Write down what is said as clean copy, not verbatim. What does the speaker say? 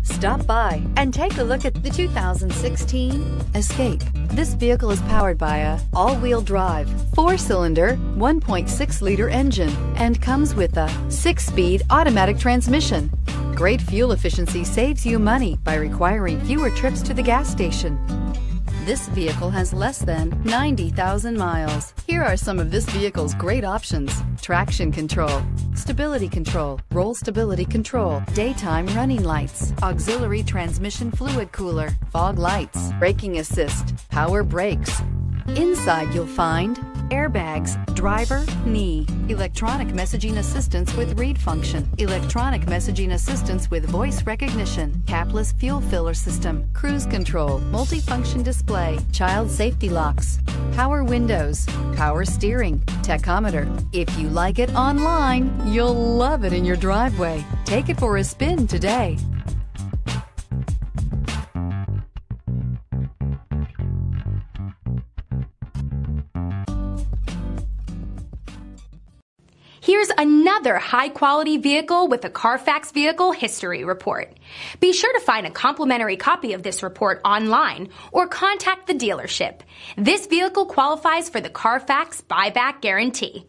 Stop by and take a look at the 2016 Escape. This vehicle is powered by a all-wheel drive, 4-cylinder, 1.6-liter engine and comes with a 6-speed automatic transmission. Great fuel efficiency saves you money by requiring fewer trips to the gas station. This vehicle has less than 90,000 miles. Here are some of this vehicle's great options: traction control, stability control, roll stability control, daytime running lights, auxiliary transmission fluid cooler, fog lights, braking assist, power brakes. Inside you'll find airbags, driver, knee, electronic messaging assistance with read function, electronic messaging assistance with voice recognition, capless fuel filler system, cruise control, multifunction display, child safety locks, power windows, power steering, tachometer. If you like it online, you'll love it in your driveway. Take it for a spin today. Here's another high-quality vehicle with a Carfax Vehicle History Report. Be sure to find a complimentary copy of this report online or contact the dealership. This vehicle qualifies for the Carfax Buyback Guarantee.